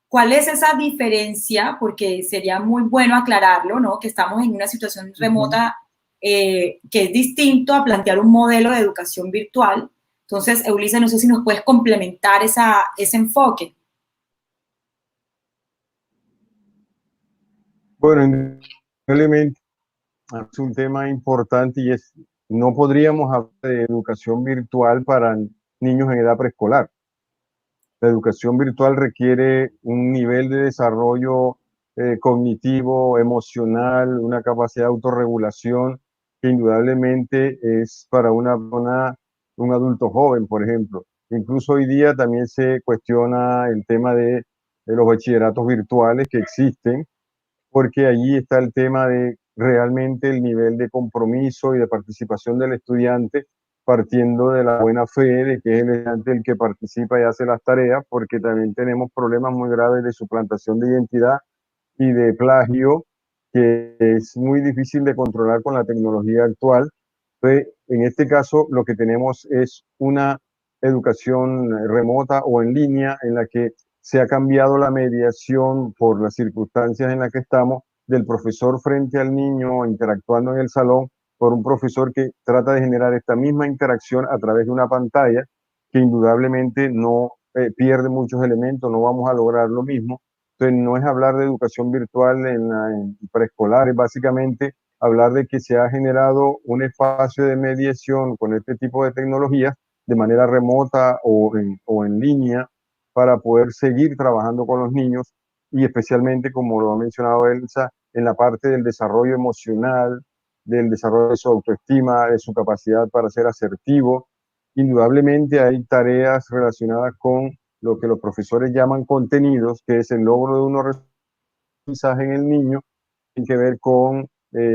¿Cuál es esa diferencia? Porque sería muy bueno aclararlo, ¿no? Que estamos en una situación remota que es distinto a plantear un modelo de educación virtual. Entonces, Ulises, no sé si nos puedes complementar ese enfoque. Bueno, indudablemente es un tema importante y no podríamos hablar de educación virtual para niños en edad preescolar. La educación virtual requiere un nivel de desarrollo cognitivo, emocional, una capacidad de autorregulación que indudablemente es para un adulto joven, por ejemplo. Incluso hoy día también se cuestiona el tema de los bachilleratos virtuales que existen, porque allí está el tema de realmente el nivel de compromiso y de participación del estudiante, partiendo de la buena fe de que es el estudiante el que participa y hace las tareas, porque también tenemos problemas muy graves de suplantación de identidad y de plagio, que es muy difícil de controlar con la tecnología actual. Entonces, en este caso, lo que tenemos es una educación remota o en línea en la que se ha cambiado la mediación por las circunstancias en las que estamos del profesor frente al niño interactuando en el salón por un profesor que trata de generar esta misma interacción a través de una pantalla que indudablemente no pierde muchos elementos, no vamos a lograr lo mismo. Entonces no es hablar de educación virtual en preescolar, es básicamente hablar de que se ha generado un espacio de mediación con este tipo de tecnologías de manera remota o en línea para poder seguir trabajando con los niños y especialmente, como lo ha mencionado Elsa, en la parte del desarrollo emocional, del desarrollo de su autoestima, de su capacidad para ser asertivo. Indudablemente hay tareas relacionadas con lo que los profesores llaman contenidos, que es el logro de unos aprendizaje en el niño, tiene que ver con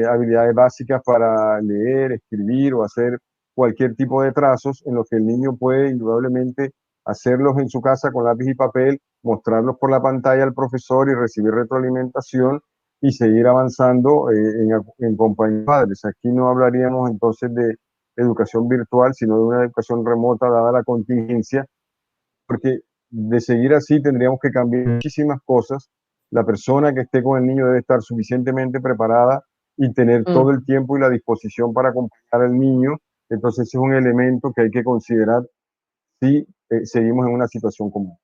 habilidades básicas para leer, escribir o hacer cualquier tipo de trazos en los que el niño puede indudablemente hacerlos en su casa con lápiz y papel, mostrarlos por la pantalla al profesor y recibir retroalimentación y seguir avanzando en compañía de padres. Aquí no hablaríamos entonces de educación virtual, sino de una educación remota dada la contingencia, porque de seguir así tendríamos que cambiar muchísimas cosas. La persona que esté con el niño debe estar suficientemente preparada y tener todo el tiempo y la disposición para acompañar al niño. Entonces ese es un elemento que hay que considerar si seguimos en una situación común.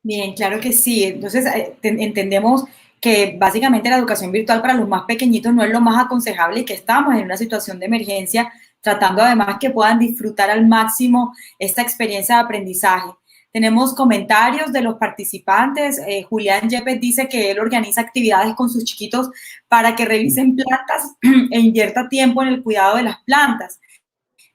Bien, claro que sí. Entonces, entendemos que básicamente la educación virtual para los más pequeñitos no es lo más aconsejable y que estamos en una situación de emergencia, tratando además que puedan disfrutar al máximo esta experiencia de aprendizaje. Tenemos comentarios de los participantes. Julián Yepes dice que él organiza actividades con sus chiquitos para que revisen plantas e invierta tiempo en el cuidado de las plantas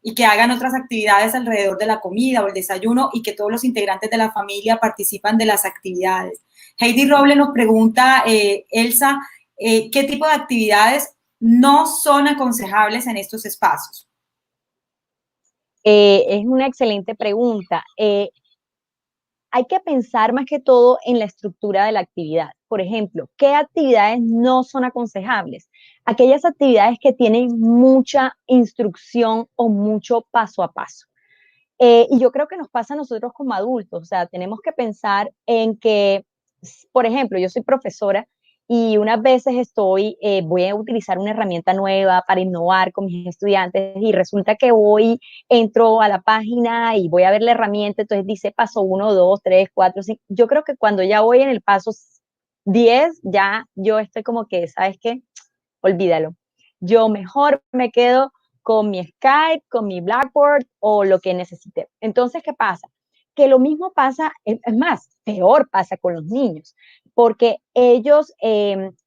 y que hagan otras actividades alrededor de la comida o el desayuno y que todos los integrantes de la familia participan de las actividades. Heidi Roble nos pregunta, Elsa, ¿qué tipo de actividades no son aconsejables en estos espacios? Es una excelente pregunta. Hay que pensar más que todo en la estructura de la actividad. Por ejemplo, ¿qué actividades no son aconsejables? Aquellas actividades que tienen mucha instrucción o mucho paso a paso. Y yo creo que nos pasa a nosotros como adultos, o sea, tenemos que pensar en que, por ejemplo, yo soy profesora y unas veces voy a utilizar una herramienta nueva para innovar con mis estudiantes y resulta que entro a la página y voy a ver la herramienta, entonces dice paso 1, 2, 3, 4, 5. Yo creo que cuando ya voy en el paso 10, ya yo estoy como que, ¿sabes qué? Olvídalo. Yo mejor me quedo con mi Skype, con mi Blackboard o lo que necesite. Entonces, ¿qué pasa? Que lo mismo pasa, es más, peor pasa con los niños, porque ellos,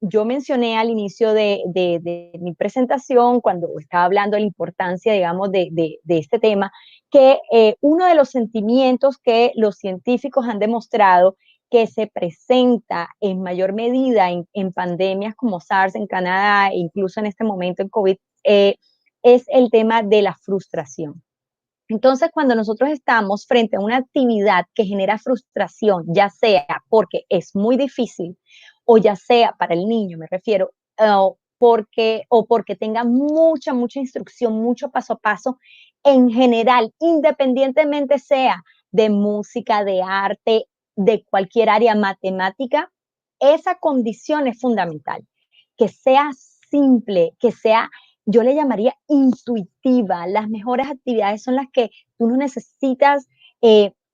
yo mencioné al inicio de mi presentación, cuando estaba hablando de la importancia, digamos, de este tema, que uno de los sentimientos que los científicos han demostrado que se presenta en mayor medida en pandemias como SARS en Canadá e incluso en este momento en COVID, es el tema de la frustración. Entonces, cuando nosotros estamos frente a una actividad que genera frustración, ya sea porque es muy difícil o ya sea para el niño, me refiero, porque tenga mucha instrucción, mucho paso a paso, en general, independientemente sea de música, de arte, de cualquier área matemática, esa condición es fundamental. Que sea simple, que sea, yo le llamaría intuitiva. Las mejores actividades son las que tú no necesitas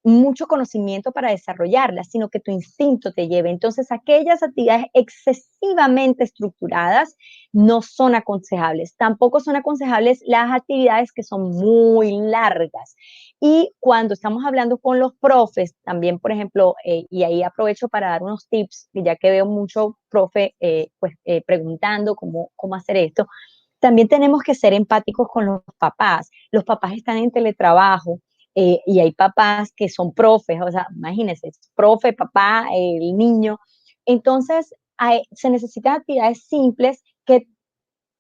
mucho conocimiento para desarrollarlas, sino que tu instinto te lleve. Entonces, aquellas actividades excesivamente estructuradas no son aconsejables. Tampoco son aconsejables las actividades que son muy largas. Y cuando estamos hablando con los profes, también, por ejemplo, y ahí aprovecho para dar unos tips, ya que veo mucho profe preguntando cómo hacer esto, también tenemos que ser empáticos con los papás. Los papás están en teletrabajo y hay papás que son profes, o sea, imagínense, profe, papá, el niño. Entonces, se necesitan actividades simples que,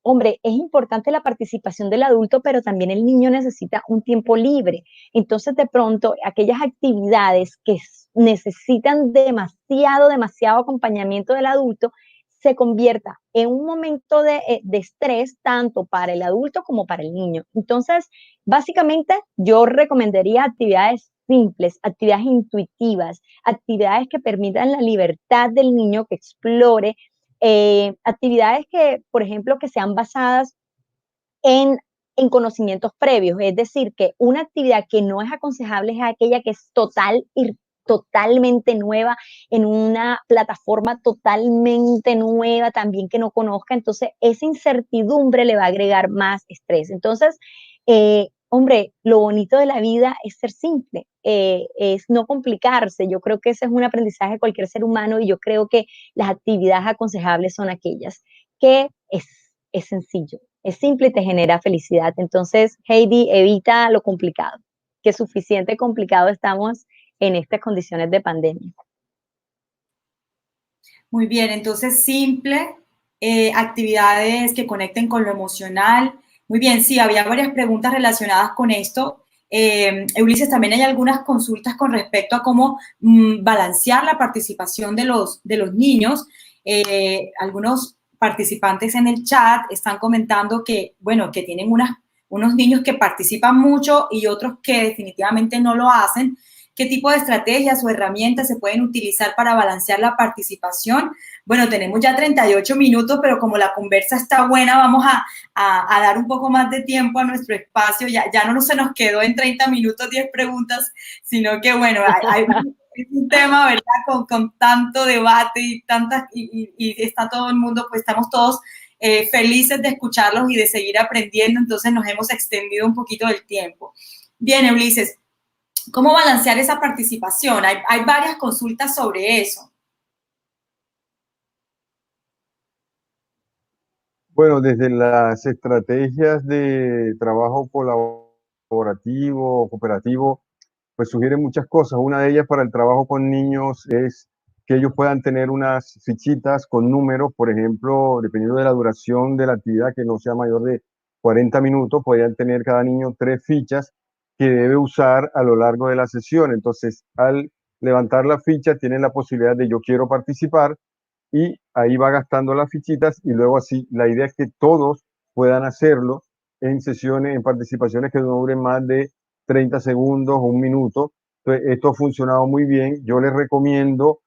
hombre, es importante la participación del adulto, pero también el niño necesita un tiempo libre. Entonces, de pronto, aquellas actividades que necesitan demasiado acompañamiento del adulto, se convierta en un momento de estrés tanto para el adulto como para el niño. Entonces, básicamente, yo recomendaría actividades simples, actividades intuitivas, actividades que permitan la libertad del niño que explore, actividades que, por ejemplo, que sean basadas en, en conocimientos previos, es decir, que una actividad que no es aconsejable es aquella que es totalmente nueva, en una plataforma totalmente nueva, también que no conozca, entonces esa incertidumbre le va a agregar más estrés. Entonces, hombre, lo bonito de la vida es ser simple, es no complicarse. Yo creo que ese es un aprendizaje de cualquier ser humano y yo creo que las actividades aconsejables son aquellas que es sencillo, es simple y te genera felicidad. Entonces, Heidi, evita lo complicado, que suficiente complicado estamos en estas condiciones de pandemia. Muy bien, entonces simple, actividades que conecten con lo emocional. Muy bien, sí, había varias preguntas relacionadas con esto. Ulises, también hay algunas consultas con respecto a cómo balancear la participación de los niños. Algunos participantes en el chat están comentando que, bueno, que tienen unos niños que participan mucho y otros que definitivamente no lo hacen. ¿Qué tipo de estrategias o herramientas se pueden utilizar para balancear la participación? Bueno, tenemos ya 38 minutos, pero como la conversa está buena, vamos a dar un poco más de tiempo a nuestro espacio. Ya no se nos quedó en 30 minutos 10 preguntas, sino que, bueno, hay un tema, ¿verdad? Con tanto debate y está todo el mundo, pues estamos todos felices de escucharlos y de seguir aprendiendo, entonces nos hemos extendido un poquito del tiempo. Bien, Ulises, ¿cómo balancear esa participación? Hay varias consultas sobre eso. Bueno, desde las estrategias de trabajo colaborativo o cooperativo, pues sugieren muchas cosas. Una de ellas para el trabajo con niños es que ellos puedan tener unas fichitas con números, por ejemplo, dependiendo de la duración de la actividad, que no sea mayor de 40 minutos, podrían tener cada niño 3 fichas que debe usar a lo largo de la sesión. Entonces, al levantar la ficha, tiene la posibilidad de yo quiero participar y ahí va gastando las fichitas y luego así, la idea es que todos puedan hacerlo en sesiones, en participaciones que no duren más de 30 segundos o un minuto. Entonces, esto ha funcionado muy bien. Yo les recomiendo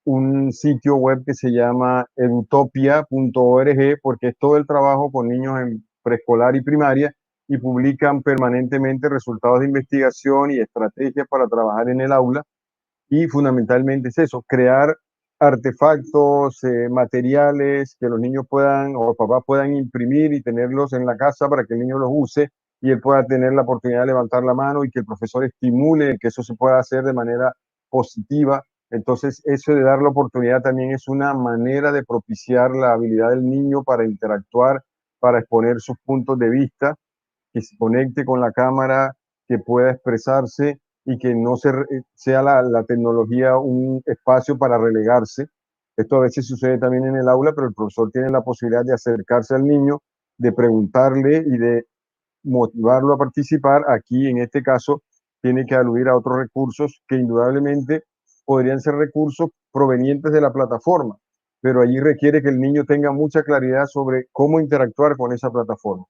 un sitio web que se llama edutopia.org porque es todo el trabajo con niños en preescolar y primaria y publican permanentemente resultados de investigación y estrategias para trabajar en el aula y fundamentalmente es eso, crear artefactos, materiales que los niños puedan o los papás puedan imprimir y tenerlos en la casa para que el niño los use y él pueda tener la oportunidad de levantar la mano y que el profesor estimule que eso se pueda hacer de manera positiva. Entonces, eso de dar la oportunidad también es una manera de propiciar la habilidad del niño para interactuar, para exponer sus puntos de vista, que se conecte con la cámara, que pueda expresarse y que no sea la tecnología un espacio para relegarse. Esto a veces sucede también en el aula, pero el profesor tiene la posibilidad de acercarse al niño, de preguntarle y de motivarlo a participar. Aquí, en este caso, tiene que aludir a otros recursos que indudablemente podrían ser recursos provenientes de la plataforma, pero allí requiere que el niño tenga mucha claridad sobre cómo interactuar con esa plataforma.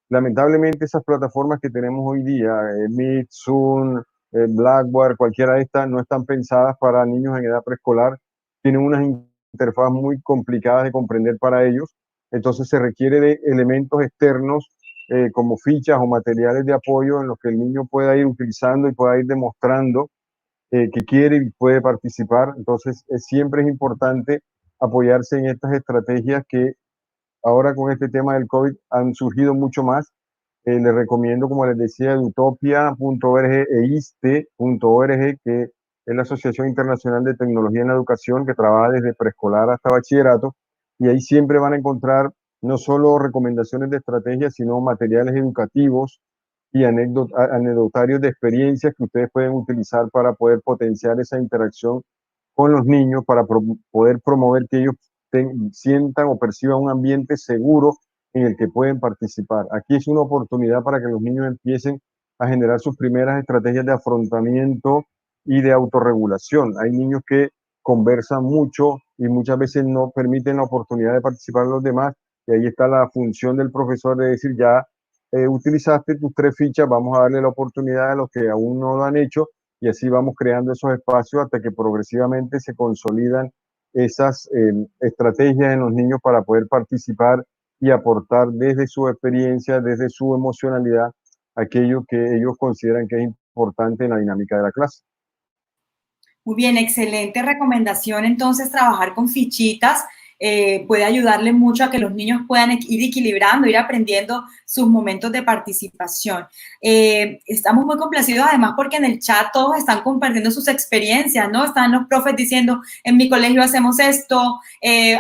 Lamentablemente, esas plataformas que tenemos hoy día, Meet, Zoom, Blackboard, cualquiera de estas, no están pensadas para niños en edad preescolar, tienen unas interfaces muy complicadas de comprender para ellos, entonces se requiere de elementos externos como fichas o materiales de apoyo en los que el niño pueda ir utilizando y pueda ir demostrando que quiere y puede participar. Entonces, siempre es importante apoyarse en estas estrategias que ahora con este tema del COVID han surgido mucho más. Les recomiendo, como les decía, utopia.org e iste.org, que es la Asociación Internacional de Tecnología en la Educación, que trabaja desde preescolar hasta bachillerato, y ahí siempre van a encontrar no solo recomendaciones de estrategias, sino materiales educativos y anecdotarios de experiencias que ustedes pueden utilizar para poder potenciar esa interacción con los niños, para poder promover que ellos sientan o perciban un ambiente seguro en el que pueden participar. Aquí es una oportunidad para que los niños empiecen a generar sus primeras estrategias de afrontamiento y de autorregulación. Hay niños que conversan mucho y muchas veces no permiten la oportunidad de participar a los demás, y ahí está la función del profesor de decir, ya utilizaste tus 3 fichas, vamos a darle la oportunidad a los que aún no lo han hecho, y así vamos creando esos espacios hasta que progresivamente se consolidan esas estrategias en los niños para poder participar y aportar desde su experiencia, desde su emocionalidad, aquello que ellos consideran que es importante en la dinámica de la clase. Muy bien, excelente recomendación. Entonces, trabajar con fichitas puede ayudarle mucho a que los niños puedan ir equilibrando, ir aprendiendo sus momentos de participación. Estamos muy complacidos además porque en el chat todos están compartiendo sus experiencias, ¿no? Están los profes diciendo, en mi colegio hacemos esto,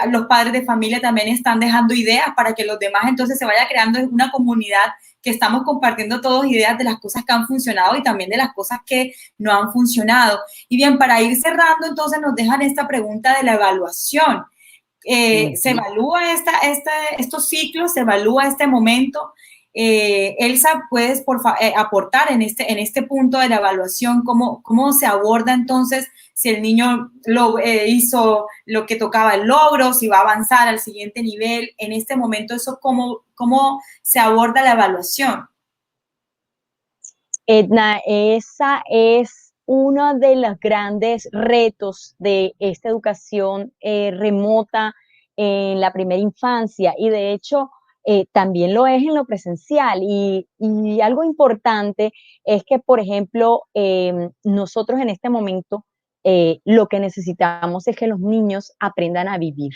los padres de familia también están dejando ideas para que los demás entonces se vaya creando una comunidad que estamos compartiendo todos ideas de las cosas que han funcionado y también de las cosas que no han funcionado. Y bien, para ir cerrando, entonces nos dejan esta pregunta de la evaluación. ¿Se evalúa estos ciclos? ¿Se evalúa este momento? Elsa, ¿puedes aportar en este punto de la evaluación cómo se aborda entonces si el niño hizo lo que tocaba el logro, si va a avanzar al siguiente nivel? En este momento, eso ¿cómo se aborda la evaluación? Edna, esa es uno de los grandes retos de esta educación remota en la primera infancia y de hecho también lo es en lo presencial y algo importante es que, por ejemplo, nosotros en este momento lo que necesitamos es que los niños aprendan a vivir.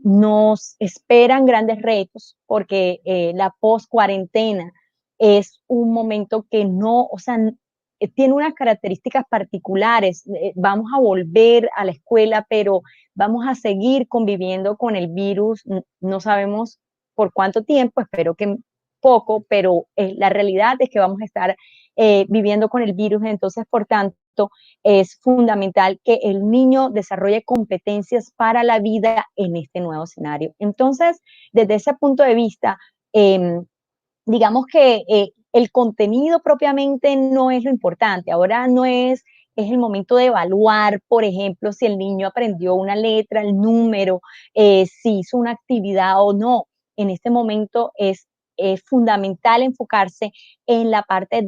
Nos esperan grandes retos porque la post-cuarentena es un momento que no, o sea, tiene unas características particulares. Vamos a volver a la escuela, pero vamos a seguir conviviendo con el virus. No sabemos por cuánto tiempo, espero que poco, pero la realidad es que vamos a estar viviendo con el virus. Entonces, por tanto, es fundamental que el niño desarrolle competencias para la vida en este nuevo escenario. Entonces, desde ese punto de vista, digamos que el contenido propiamente no es lo importante. Ahora no es el momento de evaluar, por ejemplo, si el niño aprendió una letra, el número, si hizo una actividad o no. En este momento es fundamental enfocarse en la parte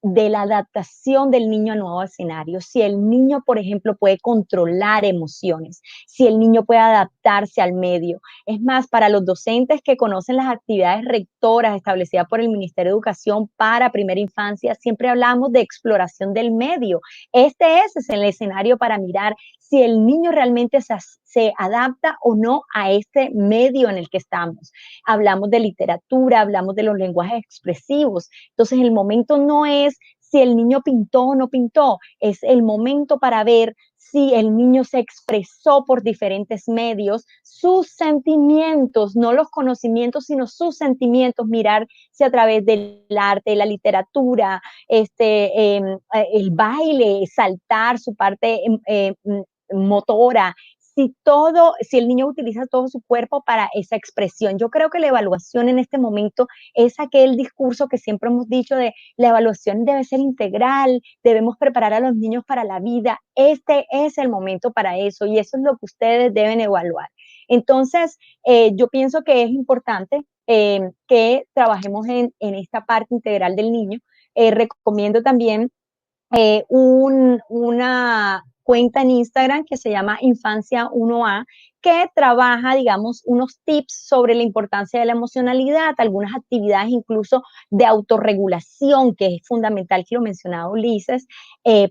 de la adaptación del niño a nuevos escenarios. Si el niño, por ejemplo, puede controlar emociones, si el niño puede adaptarse al medio. Es más, para los docentes que conocen las actividades rectoras establecidas por el Ministerio de Educación para primera infancia, siempre hablamos de exploración del medio. Este es el escenario para mirar si el niño realmente se adapta o no a este medio en el que estamos. Hablamos de literatura, hablamos de los lenguajes expresivos. Entonces, el momento no es si el niño pintó o no pintó, es el momento para ver si el niño se expresó por diferentes medios, sus sentimientos, no los conocimientos, sino sus sentimientos, mirar si a través del arte, la literatura, el baile, saltar, su parte motora, si el niño utiliza todo su cuerpo para esa expresión. Yo creo que la evaluación en este momento es aquel discurso que siempre hemos dicho de la evaluación debe ser integral, debemos preparar a los niños para la vida. Este es el momento para eso y eso es lo que ustedes deben evaluar. Entonces, yo pienso que es importante que trabajemos en esta parte integral del niño. Recomiendo también una cuenta en Instagram que se llama Infancia 1A, que trabaja, digamos, unos tips sobre la importancia de la emocionalidad, algunas actividades incluso de autorregulación, que es fundamental, que lo mencionaba Ulises,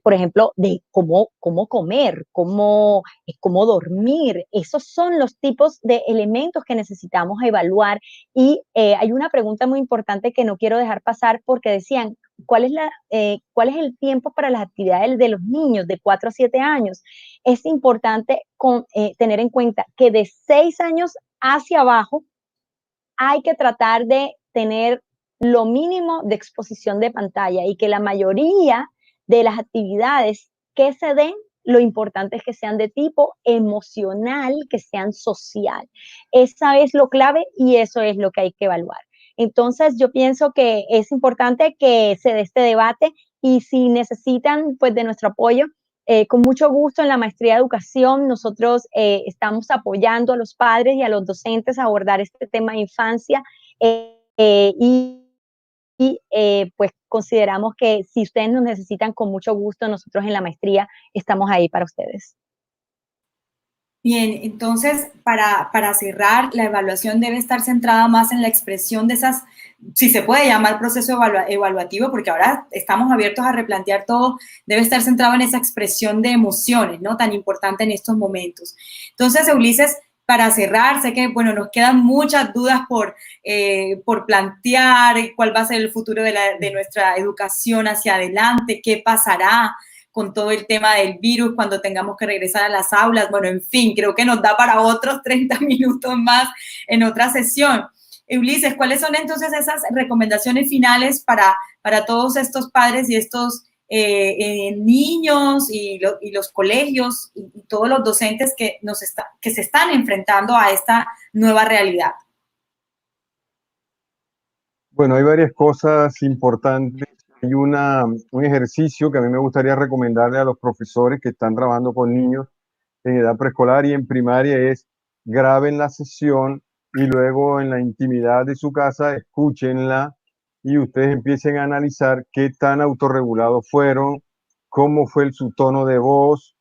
por ejemplo, de cómo comer, cómo dormir. Esos son los tipos de elementos que necesitamos evaluar. Y hay una pregunta muy importante que no quiero dejar pasar porque decían, ¿cuál es el tiempo para las actividades de los niños de 4 a 7 años? Es importante tener en cuenta que de 6 años hacia abajo hay que tratar de tener lo mínimo de exposición de pantalla y que la mayoría de las actividades que se den, lo importante es que sean de tipo emocional, que sean social. Esa es lo clave y eso es lo que hay que evaluar. Entonces, yo pienso que es importante que se dé este debate y si necesitan pues de nuestro apoyo, con mucho gusto en la maestría de educación nosotros estamos apoyando a los padres y a los docentes a abordar este tema de infancia pues consideramos que si ustedes nos necesitan con mucho gusto, nosotros en la maestría estamos ahí para ustedes. Bien, entonces, para cerrar, la evaluación debe estar centrada más en la expresión de esas, si se puede llamar proceso evaluativo, porque ahora estamos abiertos a replantear todo, debe estar centrado en esa expresión de emociones, ¿no? Tan importante en estos momentos. Entonces, Ulises, para cerrar, sé que, bueno, nos quedan muchas dudas por plantear cuál va a ser el futuro de nuestra educación hacia adelante, qué pasará con todo el tema del virus, cuando tengamos que regresar a las aulas. Bueno, en fin, creo que nos da para otros 30 minutos más en otra sesión. Ulises, ¿cuáles son entonces esas recomendaciones finales para todos estos padres y estos niños y los colegios y todos los docentes que se están enfrentando a esta nueva realidad? Bueno, hay varias cosas importantes. Hay un ejercicio que a mí me gustaría recomendarle a los profesores que están trabajando con niños en edad preescolar y en primaria, es graben la sesión y luego en la intimidad de su casa escúchenla y ustedes empiecen a analizar qué tan autorregulados fueron, cómo fue su tono de voz,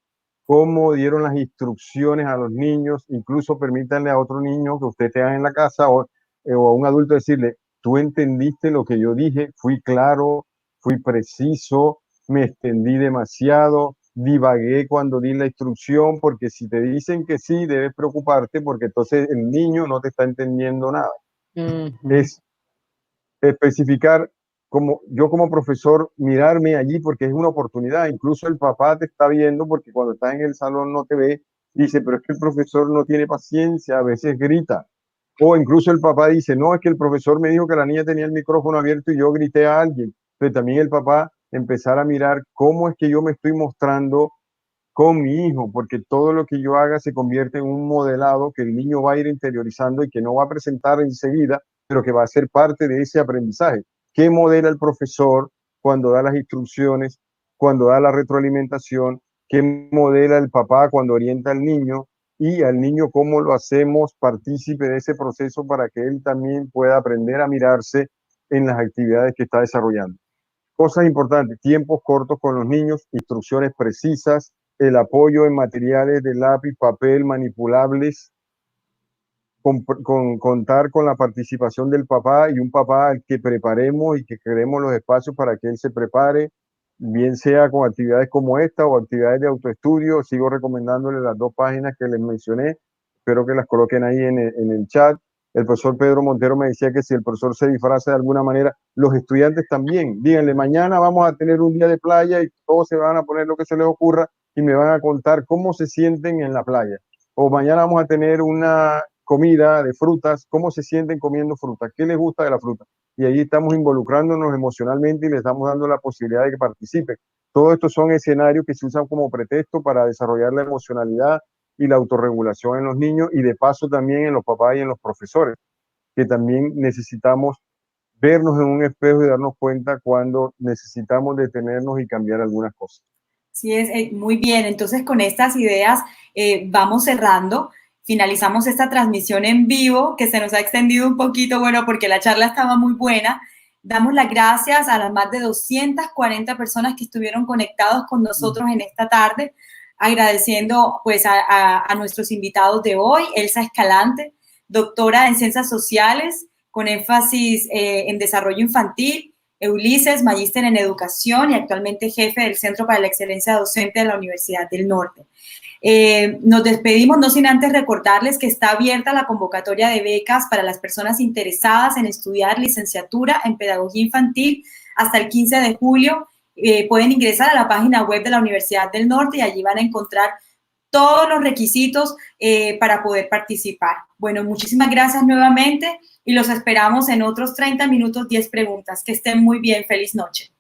cómo dieron las instrucciones a los niños, incluso permítanle a otro niño que usted tenga en la casa o a un adulto decirle, tú entendiste lo que yo dije, fui claro, fui preciso, me extendí demasiado, divagué cuando di la instrucción, porque si te dicen que sí, debes preocuparte porque entonces el niño no te está entendiendo nada. Es especificar, como yo como profesor, mirarme allí porque es una oportunidad. Incluso el papá te está viendo porque cuando está en el salón no te ve, dice, pero es que el profesor no tiene paciencia, a veces grita. O incluso el papá dice, no, es que el profesor me dijo que la niña tenía el micrófono abierto y yo grité a alguien. Pero también el papá empezar a mirar cómo es que yo me estoy mostrando con mi hijo, porque todo lo que yo haga se convierte en un modelado que el niño va a ir interiorizando y que no va a presentar enseguida, pero que va a ser parte de ese aprendizaje, qué modela el profesor cuando da las instrucciones, cuando da la retroalimentación, qué modela el papá cuando orienta al niño, y al niño cómo lo hacemos partícipe de ese proceso para que él también pueda aprender a mirarse en las actividades que está desarrollando. Cosas importantes: tiempos cortos con los niños, instrucciones precisas, el apoyo en materiales de lápiz, papel, manipulables, contar con la participación del papá, y un papá al que preparemos y que creemos los espacios para que él se prepare, bien sea con actividades como esta o actividades de autoestudio. Sigo recomendándole las 2 páginas que les mencioné, espero que las coloquen ahí en el chat. El profesor Pedro Montero me decía que si el profesor se disfraza de alguna manera, los estudiantes también, díganle: mañana vamos a tener un día de playa y todos se van a poner lo que se les ocurra y me van a contar cómo se sienten en la playa. O mañana vamos a tener una comida de frutas, cómo se sienten comiendo fruta, qué les gusta de la fruta. Y ahí estamos involucrándonos emocionalmente y les estamos dando la posibilidad de que participen. Todo esto son escenarios que se usan como pretexto para desarrollar la emocionalidad y la autorregulación en los niños, y de paso también en los papás y en los profesores, que también necesitamos vernos en un espejo y darnos cuenta cuando necesitamos detenernos y cambiar algunas cosas. Sí, muy bien. Entonces, con estas ideas vamos cerrando. Finalizamos esta transmisión en vivo, que se nos ha extendido un poquito, bueno, porque la charla estaba muy buena. Damos las gracias a las más de 240 personas que estuvieron conectados con nosotros en esta tarde, agradeciendo pues a nuestros invitados de hoy: Elsa Escalante, doctora en Ciencias Sociales, con énfasis en desarrollo infantil; Ulises, magíster en Educación y actualmente jefe del Centro para la Excelencia Docente de la Universidad del Norte. Nos despedimos, no sin antes recordarles que está abierta la convocatoria de becas para las personas interesadas en estudiar licenciatura en Pedagogía Infantil hasta el 15 de julio. Pueden ingresar a la página web de la Universidad del Norte y allí van a encontrar todos los requisitos para poder participar. Bueno, muchísimas gracias nuevamente y los esperamos en otros 30 minutos, 10 preguntas. Que estén muy bien. Feliz noche.